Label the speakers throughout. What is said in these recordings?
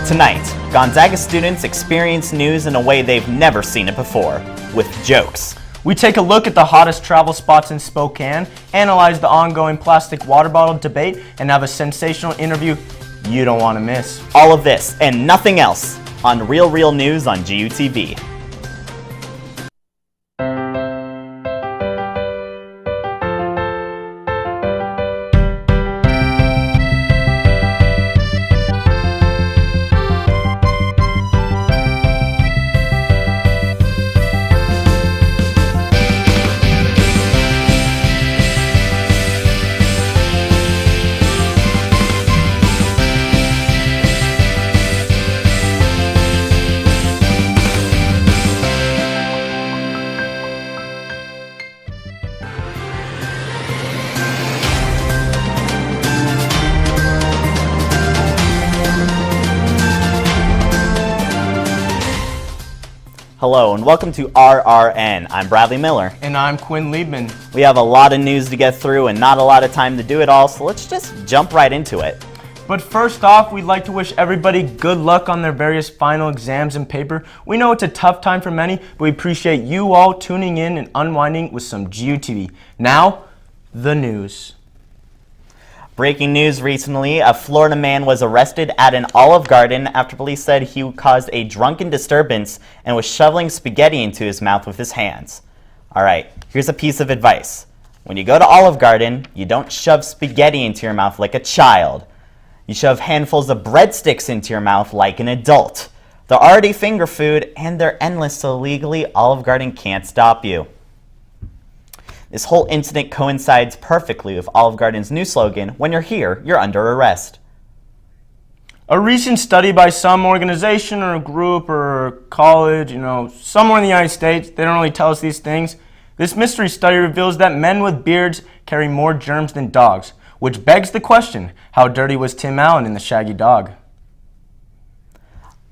Speaker 1: Tonight, Gonzaga students experience news in a way they've never seen it before, with jokes.
Speaker 2: We take a look at the hottest travel spots in Spokane, analyze the ongoing plastic water bottle debate, and have a sensational interview you don't want to miss.
Speaker 1: All of this and nothing else on Real News on GUTV. Hello and welcome to RRN. I'm Bradley Miller.
Speaker 2: And I'm Quinn Liebman.
Speaker 1: We have a lot of news to get through and not a lot of time to do it all, so let's just jump right into it.
Speaker 2: But first off, we'd like to wish everybody good luck on their various final exams and paper. We know it's a tough time for many, but we appreciate you all tuning in and unwinding with some GUTV. Now, the news.
Speaker 1: Breaking news recently, a Florida man was arrested at an Olive Garden after police said he caused a drunken disturbance and was shoveling spaghetti into his mouth with his hands. All right, here's a piece of advice. When you go to Olive Garden, you don't shove spaghetti into your mouth like a child. You shove handfuls of breadsticks into your mouth like an adult. They're already finger food and they're endless, so legally Olive Garden can't stop you. This whole incident coincides perfectly with Olive Garden's new slogan, "When you're here, you're under arrest."
Speaker 2: A recent study by some organization or a group or college, somewhere in the United States, they don't really tell us these things. This mystery study reveals that men with beards carry more germs than dogs, which begs the question, how dirty was Tim Allen in The Shaggy Dog?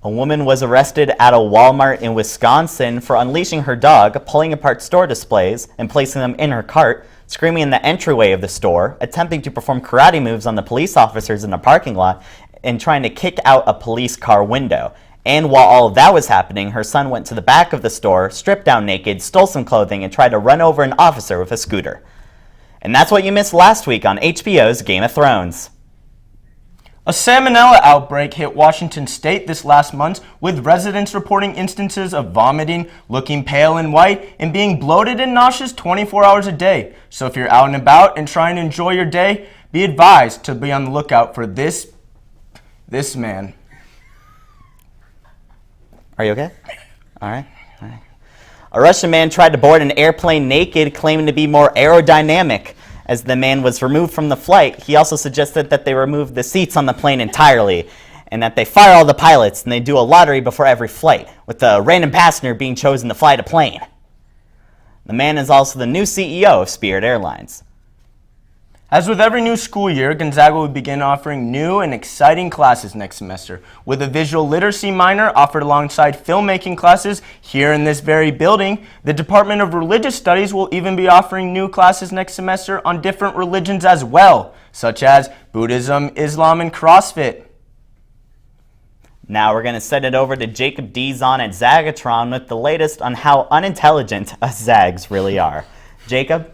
Speaker 1: A woman was arrested at a Walmart in Wisconsin for unleashing her dog, pulling apart store displays, and placing them in her cart, screaming in the entryway of the store, attempting to perform karate moves on the police officers in the parking lot, and trying to kick out a police car window. And while all of that was happening, her son went to the back of the store, stripped down naked, stole some clothing, and tried to run over an officer with a scooter. And that's what you missed last week on HBO's Game of Thrones.
Speaker 2: A salmonella outbreak hit Washington state this last month, with residents reporting instances of vomiting, looking pale and white, and being bloated and nauseous 24 hours a day. So if you're out and about and trying to enjoy your day, be advised to be on the lookout for this man.
Speaker 1: Are you okay? All right. A Russian man tried to board an airplane naked, claiming to be more aerodynamic. As the man was removed from the flight, he also suggested that they remove the seats on the plane entirely and that they fire all the pilots and they do a lottery before every flight, with a random passenger being chosen to fly the plane. The man is also the new CEO of Spirit Airlines.
Speaker 2: As with every new school year, Gonzaga will begin offering new and exciting classes next semester, with a visual literacy minor offered alongside filmmaking classes here in this very building. The Department of Religious Studies will even be offering new classes next semester on different religions as well, such as Buddhism, Islam, and CrossFit.
Speaker 1: Now we're going to send it over to Jacob Dizon at Zagatron with the latest on how unintelligent us Zags really are. Jacob?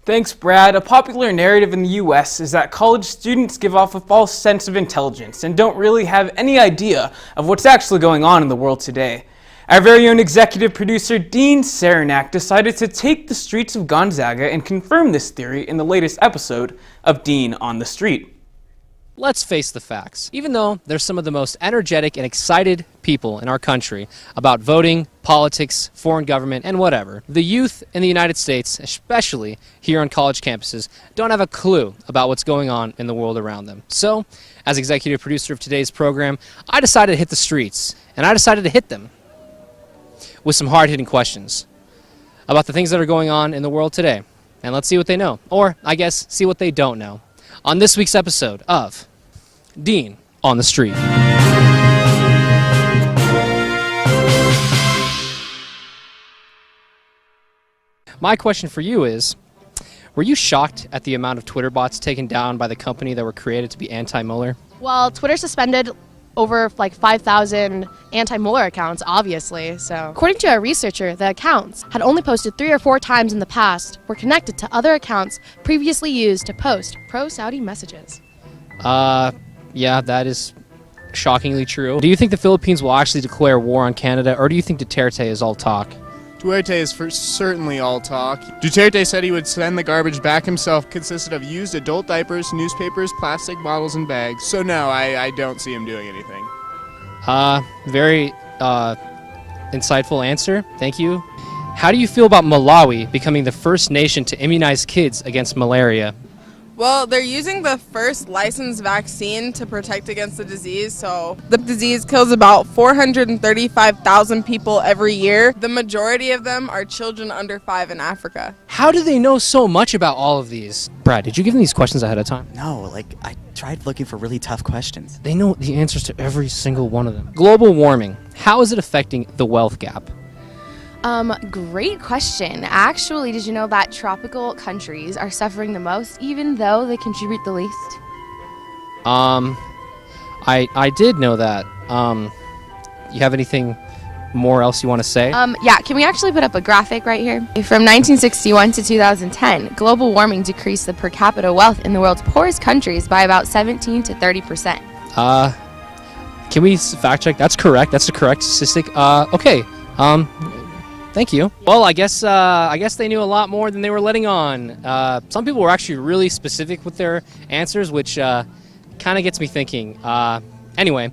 Speaker 3: Thanks, Brad. A popular narrative in the U.S. is that college students give off a false sense of intelligence and don't really have any idea of what's actually going on in the world today. Our very own executive producer, Dean Saranac, decided to take the streets of Gonzaga and confirm this theory in the latest episode of Dean on the Street.
Speaker 4: Let's face the facts. Even though they're some of the most energetic and excited people in our country about voting, politics, foreign government, and whatever, the youth in the United States, especially here on college campuses, don't have a clue about what's going on in the world around them. So, as executive producer of today's program, I decided to hit the streets, and I decided to hit them with some hard-hitting questions about the things that are going on in the world today. And let's see what they know, or I guess see what they don't know, on this week's episode of Dean on the Street. My question for you is, were you shocked at the amount of Twitter bots taken down by the company that were created to be anti-Mueller?
Speaker 5: Well, Twitter suspended over like 5,000 anti-Mueller accounts, obviously. So, according to a researcher, the accounts had only posted 3 or 4 times in the past, were connected to other accounts previously used to post pro-Saudi messages.
Speaker 4: Yeah, that is shockingly true. Do you think the Philippines will actually declare war on Canada, or do you think Duterte is all talk?
Speaker 6: Duterte is certainly all talk. Duterte said he would send the garbage back himself, consisted of used adult diapers, newspapers, plastic bottles, and bags. So no, I don't see him doing anything.
Speaker 4: Very insightful answer. Thank you. How do you feel about Malawi becoming the first nation to immunize kids against malaria?
Speaker 7: Well, they're using the first licensed vaccine to protect against the disease, so the disease kills about 435,000 people every year. The majority of them are children under 5 in Africa.
Speaker 4: How do they know so much about all of these? Brad, did you give them these questions ahead of time?
Speaker 8: No, I tried looking for really tough questions.
Speaker 4: They know the answers to every single one of them. Global warming, how is it affecting the wealth gap?
Speaker 9: Great question. Actually, did you know that tropical countries are suffering the most, even though they contribute the least?
Speaker 4: I did know that. You have anything more else you want to say?
Speaker 9: Yeah, can we actually put up a graphic right here? From 1961 to 2010, global warming decreased the per capita wealth in the world's poorest countries by about 17 to 30%.
Speaker 4: Can we fact check? That's correct. That's the correct statistic. Okay. Thank you. Well, I guess they knew a lot more than they were letting on. Some people were actually really specific with their answers, which kind of gets me thinking. Anyway,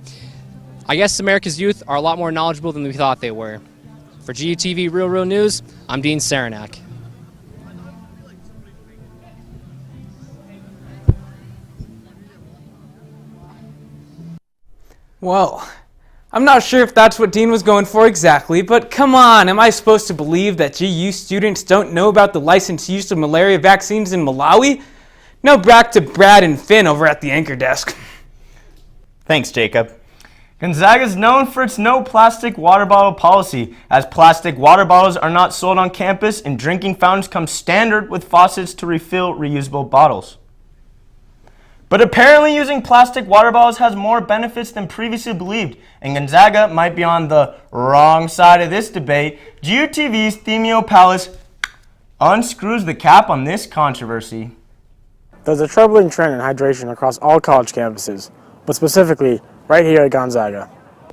Speaker 4: I guess America's youth are a lot more knowledgeable than we thought they were. For GUTV Real News, I'm Dean Saranac.
Speaker 3: Well, I'm not sure if that's what Dean was going for exactly, but come on, am I supposed to believe that GU students don't know about the licensed use of malaria vaccines in Malawi? Now back to Brad and Finn over at the anchor desk.
Speaker 1: Thanks, Jacob.
Speaker 2: Gonzaga is known for its no plastic water bottle policy, as plastic water bottles are not sold on campus and drinking fountains come standard with faucets to refill reusable bottles. But apparently using plastic water bottles has more benefits than previously believed, and Gonzaga might be on the wrong side of this debate. GUTV's Themio Palace unscrews the cap on this controversy.
Speaker 10: There's a troubling trend in hydration across all college campuses, but specifically right here at Gonzaga.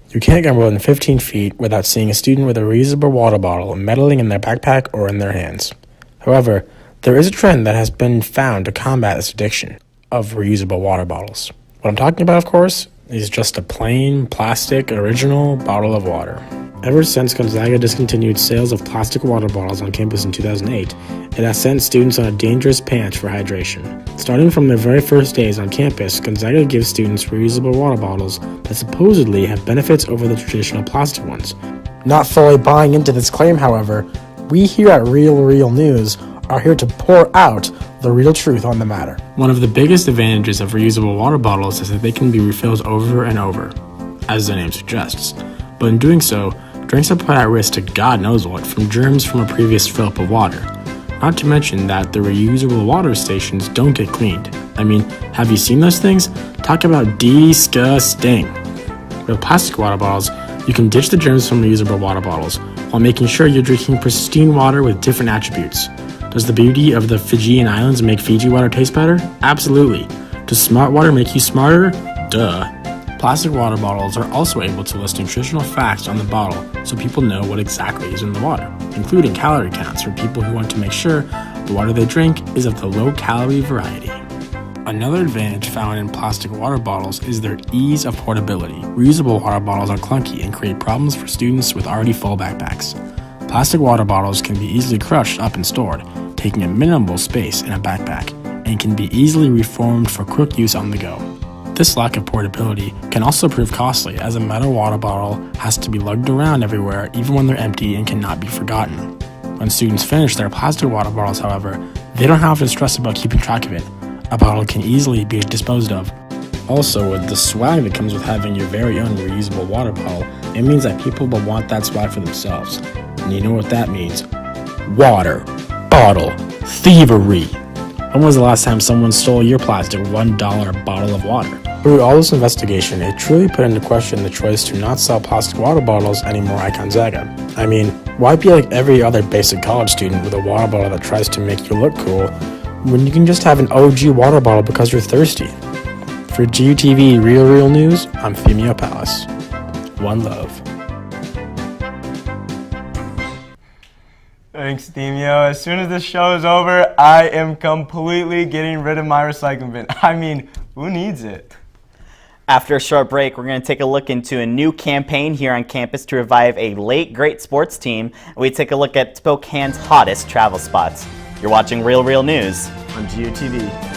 Speaker 10: You can't go more than 15 feet without seeing a student with a reusable water bottle meddling in their backpack or in their hands. However, there is a trend that has been found to combat this addiction of reusable water bottles. What I'm talking about, of course, is just a plain plastic original bottle of water. Ever since Gonzaga discontinued sales of plastic water bottles on campus in 2008, it has sent students on a dangerous path for hydration. Starting from their very first days on campus, Gonzaga gives students reusable water bottles that supposedly have benefits over the traditional plastic ones. Not fully buying into this claim, however, we here at Real News are here to pour out the real truth on the matter. One of the biggest advantages of reusable water bottles is that they can be refilled over and over, as the name suggests. But in doing so, drinks are put at risk to God knows what from germs from a previous fill-up of water. Not to mention that the reusable water stations don't get cleaned. I mean, have you seen those things? Talk about disgusting. With plastic water bottles, you can ditch the germs from reusable water bottles while making sure you're drinking pristine water with different attributes. Does the beauty of the Fijian Islands make Fiji water taste better? Absolutely. Does smart water make you smarter? Duh. Plastic water bottles are also able to list nutritional facts on the bottle so people know what exactly is in the water, including calorie counts for people who want to make sure the water they drink is of the low-calorie variety. Another advantage found in plastic water bottles is their ease of portability. Reusable water bottles are clunky and create problems for students with already full backpacks. Plastic water bottles can be easily crushed up and stored, taking a minimal space in a backpack, and can be easily reformed for quick use on the go. This lack of portability can also prove costly, as a metal water bottle has to be lugged around everywhere even when they're empty and cannot be forgotten. When students finish their plastic water bottles, however, they don't have to stress about keeping track of it. A bottle can easily be disposed of. Also, with the swag that comes with having your very own reusable water bottle, it means that people will want that swag for themselves. And you know what that means. Water bottle thievery. When was the last time someone stole your plastic $1 bottle of water? Through all this investigation, it truly put into question the choice to not sell plastic water bottles anymore at Gonzaga. I mean, why be like every other basic college student with a water bottle that tries to make you look cool when you can just have an OG water bottle because you're thirsty? For GUTV Real News, I'm Femio Palace. One love.
Speaker 2: Thanks, Themio. As soon as this show is over, I am completely getting rid of my recycling bin. I mean, who needs it?
Speaker 1: After a short break, we're going to take a look into a new campaign here on campus to revive a late great sports team. We take a look at Spokane's hottest travel spots. You're watching Real News
Speaker 2: On GUTV.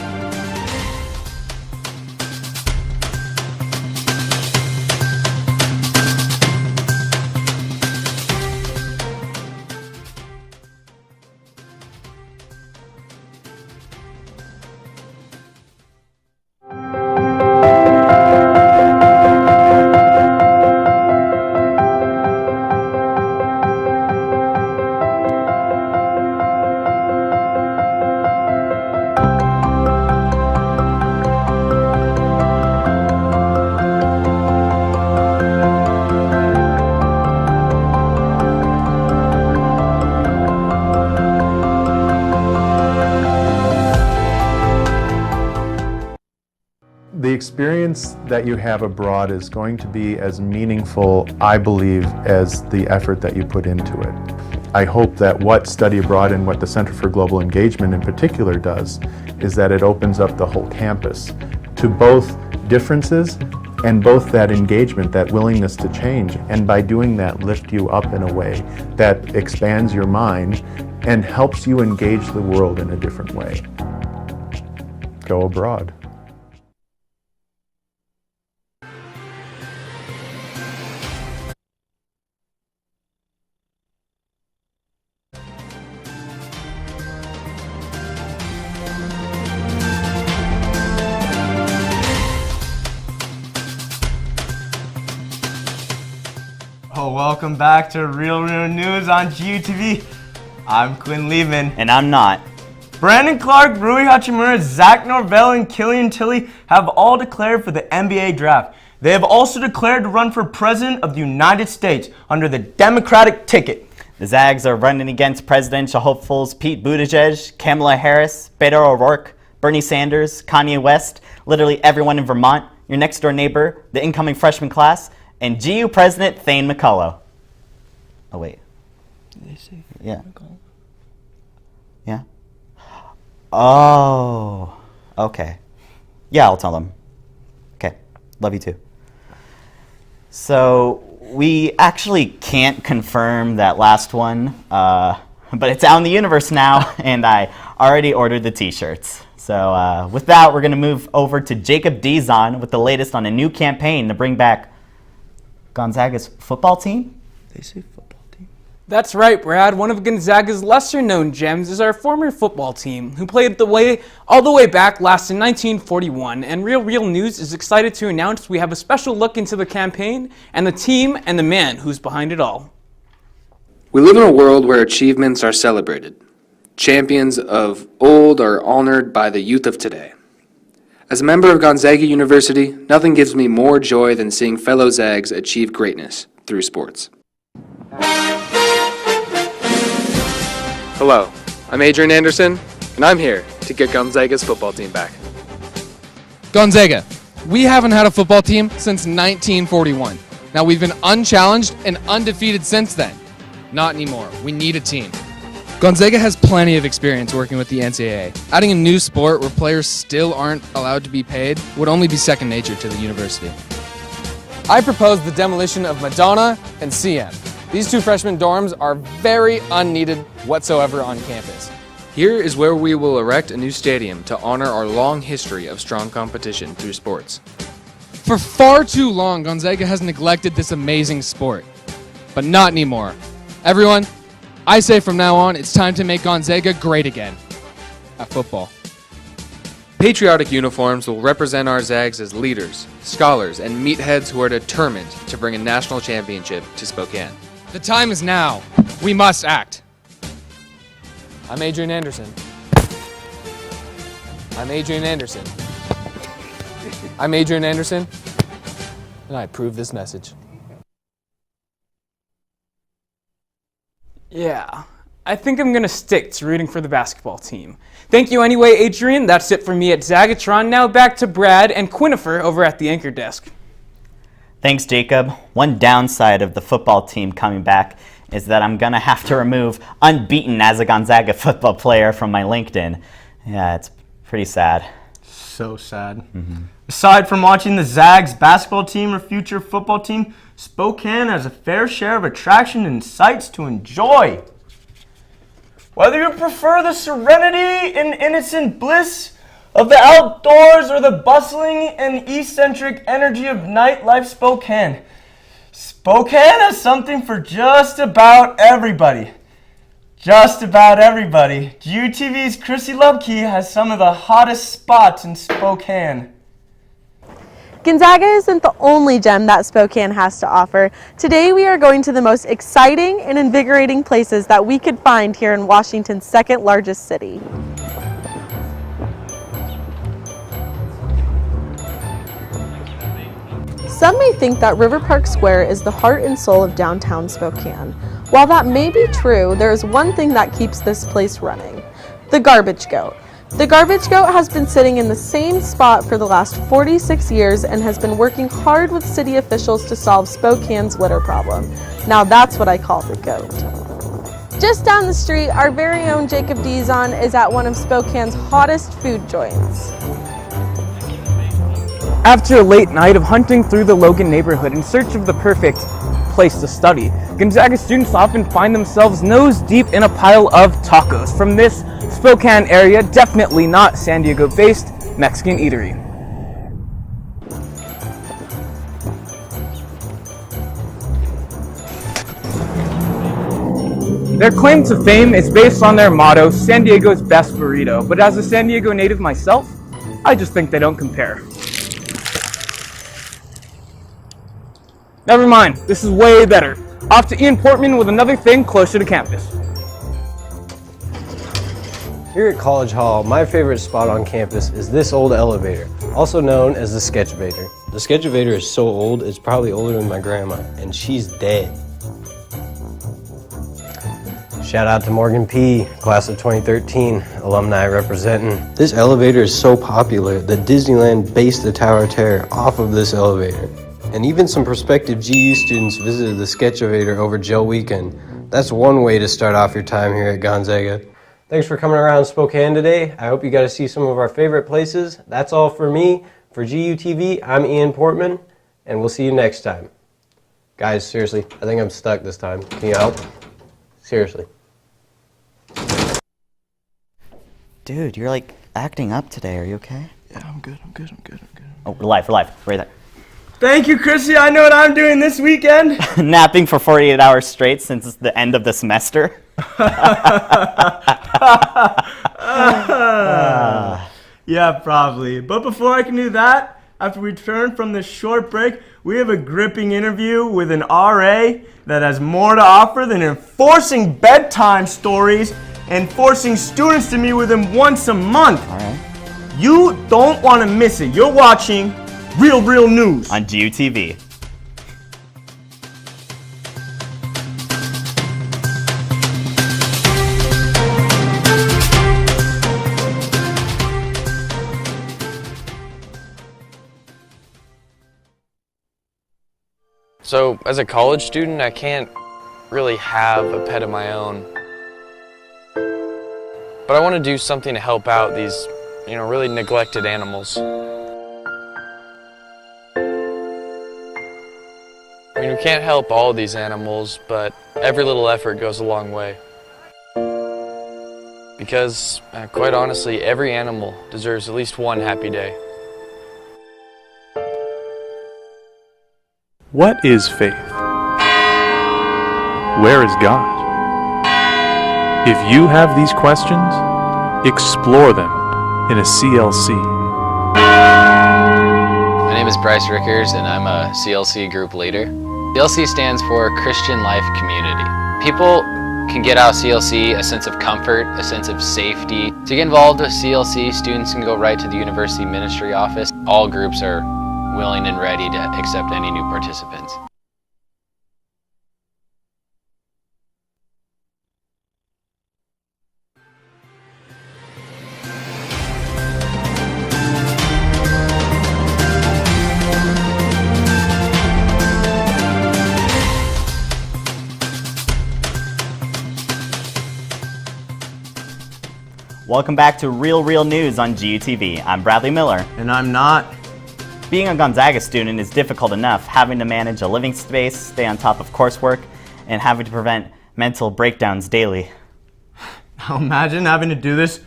Speaker 11: The experience that you have abroad is going to be as meaningful, I believe, as the effort that you put into it. I hope that what Study Abroad and what the Center for Global Engagement in particular does is that it opens up the whole campus to both differences and both that engagement, that willingness to change, and by doing that lift you up in a way that expands your mind and helps you engage the world in a different way. Go abroad.
Speaker 2: Oh, welcome back to Real News on GUTV. I'm Quinn Lehman.
Speaker 1: and I'm not.
Speaker 2: Brandon Clark, Rui Hachimura, Zach Norvell, and Killian Tilly have all declared for the NBA draft. They have also declared to run for President of the United States under the Democratic ticket.
Speaker 1: The Zags are running against presidential hopefuls Pete Buttigieg, Kamala Harris, Beto O'Rourke, Bernie Sanders, Kanye West, literally everyone in Vermont, your next door neighbor, the incoming freshman class, and GU President Thane McCullough. Oh, wait.
Speaker 2: Did they say
Speaker 1: Yeah. Yeah? Oh, okay. Yeah, I'll tell them. Okay, love you too. So, we actually can't confirm that last one, but it's out in the universe now, and I already ordered the t-shirts. So, with that, we're going to move over to Jacob Dizon with the latest on a new campaign to bring back Gonzaga's football team?
Speaker 2: They say football team.
Speaker 3: That's right, Brad. One of Gonzaga's lesser-known gems is our former football team, who played all the way back last in 1941. And Real News is excited to announce we have a special look into the campaign and the team and the man who's behind it all.
Speaker 12: We live in a world where achievements are celebrated. Champions of old are honored by the youth of today. As a member of Gonzaga University, nothing gives me more joy than seeing fellow Zags achieve greatness through sports. Hello, I'm Adrian Anderson, and I'm here to get Gonzaga's football team back.
Speaker 13: Gonzaga, we haven't had a football team since 1941. Now we've been unchallenged and undefeated since then. Not anymore. We need a team. Gonzaga has plenty of experience working with the NCAA. Adding a new sport where players still aren't allowed to be paid would only be second nature to the university.
Speaker 14: I propose the demolition of Madonna and CM. These two freshman dorms are very unneeded whatsoever on campus.
Speaker 12: Here is where we will erect a new stadium to honor our long history of strong competition through sports.
Speaker 13: For far too long, Gonzaga has neglected this amazing sport. But not anymore. Everyone, I say from now on, it's time to make Gonzaga great again at football.
Speaker 12: Patriotic uniforms will represent our Zags as leaders, scholars, and meatheads who are determined to bring a national championship to Spokane.
Speaker 13: The time is now. We must act.
Speaker 14: I'm Adrian Anderson. I'm Adrian Anderson. I'm Adrian Anderson, and I approve this message.
Speaker 3: Yeah, I think I'm going to stick to rooting for the basketball team. Thank you anyway, Adrian. That's it for me at Zagatron. Now back to Brad and Quinnifer over at the anchor desk.
Speaker 1: Thanks, Jacob. One downside of the football team coming back is that I'm going to have to remove unbeaten as a Gonzaga football player from my LinkedIn. Yeah, it's pretty sad.
Speaker 2: So sad. Aside from watching the Zags basketball team or future football team, Spokane has a fair share of attraction and sights to enjoy. Whether you prefer the serenity and innocent bliss of the outdoors or the bustling and eccentric energy of nightlife, Spokane has something for just about everybody. Just about everybody. GUTV's Chrissy Lubke has some of the hottest spots in Spokane.
Speaker 15: Gonzaga isn't the only gem that Spokane has to offer. Today we are going to the most exciting and invigorating places that we could find here in Washington's second largest city. Some may think that River Park Square is the heart and soul of downtown Spokane. While that may be true, there is one thing that keeps this place running: the Garbage Goat. The Garbage Goat has been sitting in the same spot for the last 46 years and has been working hard with city officials to solve Spokane's litter problem. Now that's what I call the goat. Just down the street, our very own Jacob Dizon is at one of Spokane's hottest food joints.
Speaker 3: After a late night of hunting through the Logan neighborhood in search of the perfect place to study, Gonzaga students often find themselves nose deep in a pile of tacos from this Spokane area, definitely not San Diego-based Mexican eatery. Their claim to fame is based on their motto, San Diego's best burrito, but as a San Diego native myself, I just think they don't compare. Never mind, this is way better. Off to Ian Portman with another thing closer to campus.
Speaker 16: Here at College Hall, my favorite spot on campus is this old elevator, also known as the Sketchavator. The Sketchavator is so old, it's probably older than my grandma, and she's dead. Shout out to Morgan P., class of 2013, alumni representing. This elevator is so popular that Disneyland based the Tower of Terror off of this elevator. And even some prospective GU students visited the Sketchavator over Joe Weekend. That's one way to start off your time here at Gonzaga. Thanks for coming around Spokane today. I hope you got to see some of our favorite places. That's all for me. For GUTV, I'm Ian Portman, and we'll see you next time. Guys, seriously, I think I'm stuck this time. Can you help? Seriously.
Speaker 1: Dude, you're like acting up today. Are you okay?
Speaker 2: Yeah, I'm good.
Speaker 1: Oh, we're live. Right there.
Speaker 2: Thank you, Chrissy. I know what I'm doing this weekend.
Speaker 1: Napping for 48 hours straight since it's the end of the semester.
Speaker 2: Yeah, probably. But before I can do that, after we return from this short break, we have a gripping interview with an RA that has more to offer than enforcing bedtime stories and forcing students to meet with him once a month.
Speaker 1: All right.
Speaker 2: You don't want to miss it. You're watching Real News
Speaker 1: on GUTV.
Speaker 17: So, as a college student, I can't really have a pet of my own. But I want to do something to help out these, really neglected animals. I mean, we can't help all these animals, but every little effort goes a long way. Because, quite honestly, every animal deserves at least one happy day.
Speaker 11: What is faith? Where is God? If you have these questions, explore them in a CLC.
Speaker 18: My name is Bryce Rickers and I'm a CLC group leader. CLC stands for Christian Life Community. People can get out of CLC a sense of comfort, a sense of safety. To get involved with CLC, students can go right to the University Ministry Office. All groups are willing and ready to accept any new participants.
Speaker 1: Welcome back to Real News on GUTV. I'm Bradley Miller.
Speaker 2: And I'm not.
Speaker 1: Being a Gonzaga student is difficult enough, having to manage a living space, stay on top of coursework, and having to prevent mental breakdowns daily.
Speaker 2: Now imagine having to do this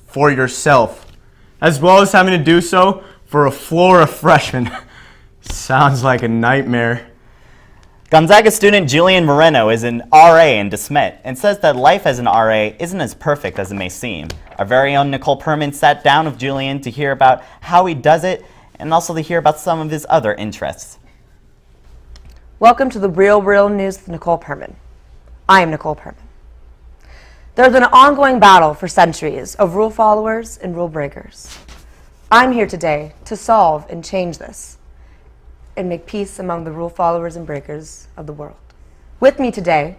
Speaker 2: for yourself, as well as having to do so for a floor of freshmen. Sounds like a nightmare.
Speaker 1: Gonzaga student Julian Moreno is an RA in DeSmet and says that life as an RA isn't as perfect as it may seem. Our very own Nicole Perman sat down with Julian to hear about how he does it and also to hear about some of his other interests.
Speaker 19: Welcome to the Real News with Nicole Perman. I am Nicole Perman. There's been an ongoing battle for centuries of rule followers and rule breakers. I'm here today to solve and change this and make peace among the rule followers and breakers of the world. With me today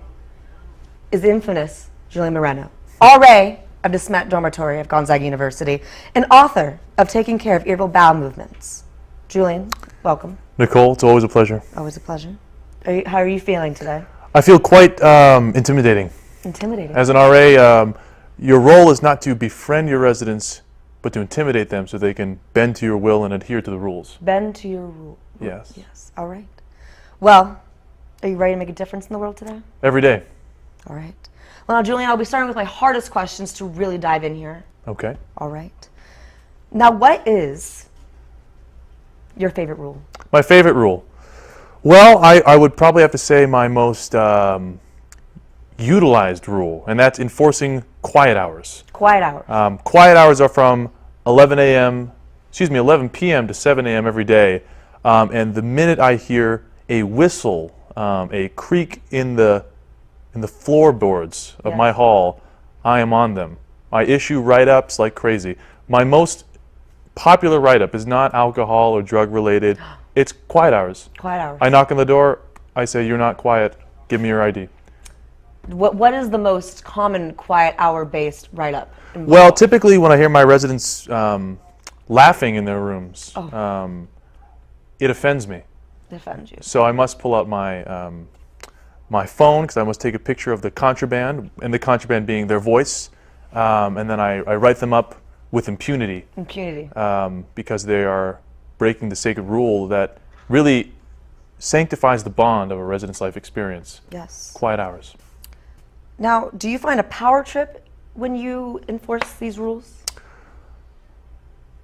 Speaker 19: is the infamous Julian Moreno, RA of DeSmet Dormitory of Gonzaga University, and author of Taking Care of Irritable Bowel Movements. Julian, welcome.
Speaker 20: Nicole, it's always a pleasure.
Speaker 19: Always a pleasure. How are you feeling today?
Speaker 20: I feel quite intimidating.
Speaker 19: Intimidating.
Speaker 20: As an RA, your role is not to befriend your residents, but to intimidate them so they can bend to your will and adhere to the rules.
Speaker 19: Bend to your rule.
Speaker 20: Yes.
Speaker 19: Yes, all right. Well, are you ready to make a difference in the world today?
Speaker 20: Every day.
Speaker 19: All right. Well, now, Julian, I'll be starting with my hardest questions to really dive in here.
Speaker 20: Okay.
Speaker 19: All right. Now, what is your favorite rule?
Speaker 20: My favorite rule? Well, I would probably have to say my most utilized rule, and that's enforcing quiet hours.
Speaker 19: Quiet hours.
Speaker 20: Quiet hours are from 11 p.m. to 7 a.m. every day. And the minute I hear a whistle, a creak in the floorboards of my hall, I am on them. I issue write-ups like crazy. My most popular write-up is not alcohol or drug related. It's quiet hours.
Speaker 19: Quiet hours.
Speaker 20: I knock on the door. I say, "You're not quiet. Give me your ID."
Speaker 19: What is the most common quiet hour-based write-up?
Speaker 20: Well, typically when I hear my residents laughing in their rooms, it offends me.
Speaker 19: It offends you.
Speaker 20: So I must pull out my my phone because I must take a picture of the contraband, and the contraband being their voice, and then I write them up with impunity.
Speaker 19: Impunity.
Speaker 20: Because they are breaking the sacred rule that really sanctifies the bond of a resident's life experience.
Speaker 19: Yes.
Speaker 20: Quiet hours.
Speaker 19: Now, do you find a power trip when you enforce these rules?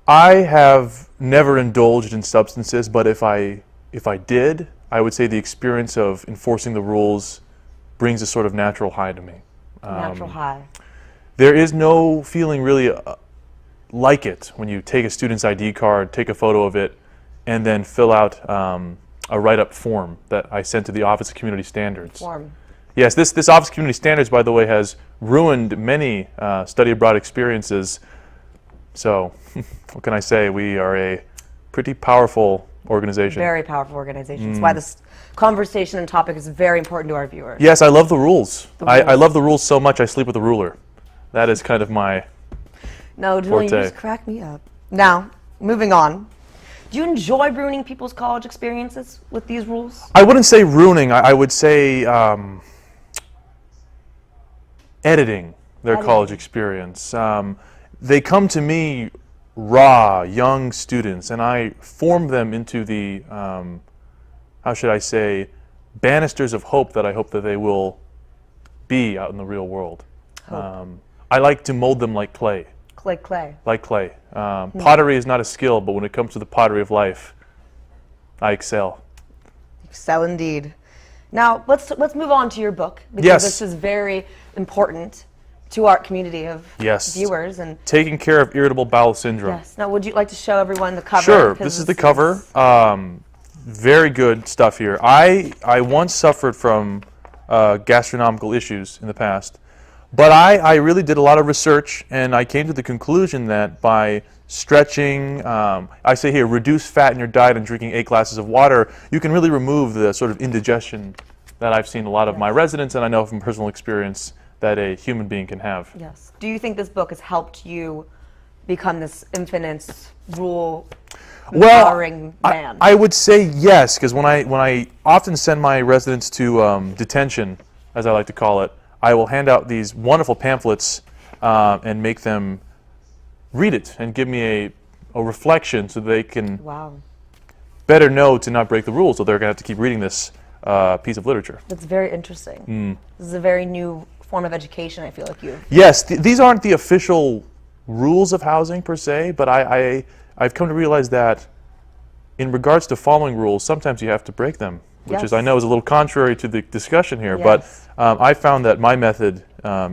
Speaker 20: I have never indulged in substances, but if I did, I would say the experience of enforcing the rules brings a sort of natural high to me.
Speaker 19: Natural high.
Speaker 20: There is no feeling really like it when you take a student's ID card, take a photo of it, and then fill out a write-up form that I sent to the Office of Community Standards.
Speaker 19: Form.
Speaker 20: Yes, this Office of Community Standards, by the way, has ruined many study abroad experiences. So, what can I say? We are a pretty powerful organization.
Speaker 19: Very powerful organization. That's why this conversation and topic is very important to our viewers.
Speaker 20: Yes, I love the rules. I love the rules so much I sleep with a ruler. That is kind of my
Speaker 19: No, Julian, you just crack me up. Now, moving on. Do you enjoy ruining people's college experiences with these rules?
Speaker 20: I wouldn't say ruining. I would say editing their college experience. They come to me raw, young students, and I form them into the, how should I say, banisters of hope that I hope that they will be out in the real world. I like to mold them like clay.
Speaker 19: Like clay.
Speaker 20: Like clay. Pottery is not a skill, but when it comes to the pottery of life, I excel.
Speaker 19: Excel indeed. Now, let's move on to your book, because
Speaker 20: Yes.
Speaker 19: this is very important to our community of viewers. And
Speaker 20: Taking Care of Irritable Bowel Syndrome.
Speaker 19: yes. Now, would you like to show everyone the cover?
Speaker 20: Sure. This is the cover. Very good stuff here. I once suffered from gastronomical issues in the past. But I really did a lot of research, and I came to the conclusion that by stretching, I say here, reduce fat in your diet and drinking 8 glasses of water, you can really remove the sort of indigestion that I've seen a lot of my residents, and I know from personal experience that a human being can have.
Speaker 19: Yes. Do you think this book has helped you become this infinite rule empowering man?
Speaker 20: I would say yes, because when I often send my residents to detention, as I like to call it, I will hand out these wonderful pamphlets and make them read it and give me a reflection so they can better know to not break the rules. So they're going to have to keep reading this piece of literature.
Speaker 19: That's very interesting. This is a very new form of education, I feel like you.
Speaker 20: Yes, these aren't the official rules of housing per se, but I've come to realize that in regards to following rules, sometimes you have to break them, which is, I know, is a little contrary to the discussion here, but I found that my method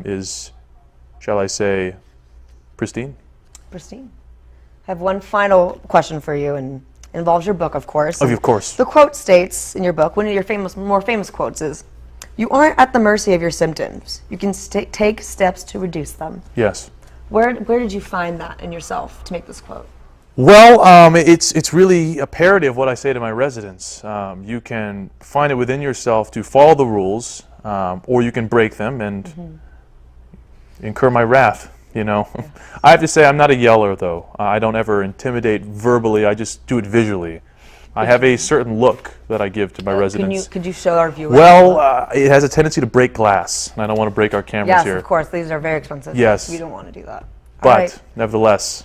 Speaker 20: is, shall I say, pristine.
Speaker 19: Pristine. I have one final question for you, and it involves your book, of course.
Speaker 20: Of course.
Speaker 19: The quote states in your book, one of your more famous quotes is, "You aren't at the mercy of your symptoms. You can take steps to reduce them."
Speaker 20: Yes.
Speaker 19: Where did you find that in yourself to make this quote?
Speaker 20: Well, it's really a parody of what I say to my residents. You can find it within yourself to follow the rules, or you can break them and incur my wrath, you know. I have to say I'm not a yeller, though. I don't ever intimidate verbally, I just do it visually. I have a certain look that I give to my residents.
Speaker 19: Could you show our viewers?
Speaker 20: Well, it has a tendency to break glass, and I don't want to break our cameras here.
Speaker 19: Yes, of course. These are very expensive.
Speaker 20: Yes.
Speaker 19: We don't want to do that.
Speaker 20: But, nevertheless.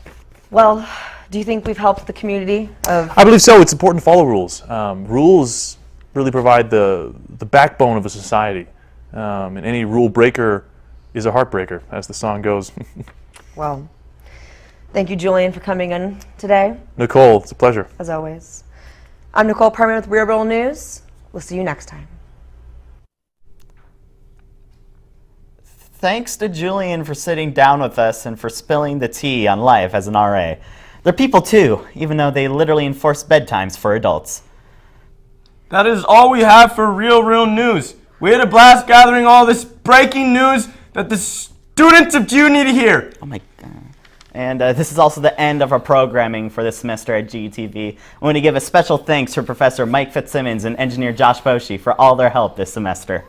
Speaker 19: Well, do you think we've helped the community?
Speaker 20: I believe so. It's important to follow rules. Rules really provide the backbone of a society. And any rule breaker is a heartbreaker, as the song goes.
Speaker 19: Well, thank you, Julian, for coming in today.
Speaker 20: Nicole, it's a pleasure.
Speaker 19: As always. I'm Nicole Perman with Real World News. We'll see you next time.
Speaker 1: Thanks to Julian for sitting down with us and for spilling the tea on life as an RA. They're people too, even though they literally enforce bedtimes for adults.
Speaker 2: That is all we have for Real News. We had a blast gathering all this breaking news that the students of GU need to hear.
Speaker 1: Oh my God. And this is also the end of our programming for this semester at GUTV. I want to give a special thanks to Professor Mike Fitzsimmons and Engineer Josh Boshi for all their help this semester.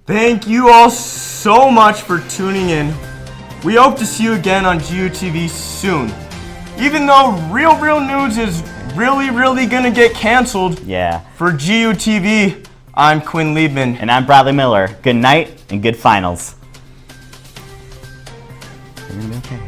Speaker 2: Thank you all so much for tuning in. We hope to see you again on GUTV soon. Even though Real News is really gonna get canceled.
Speaker 1: Yeah.
Speaker 2: For GUTV, I'm Quinn Liebman.
Speaker 1: And I'm Bradley Miller. Good night and good finals. You're gonna be okay.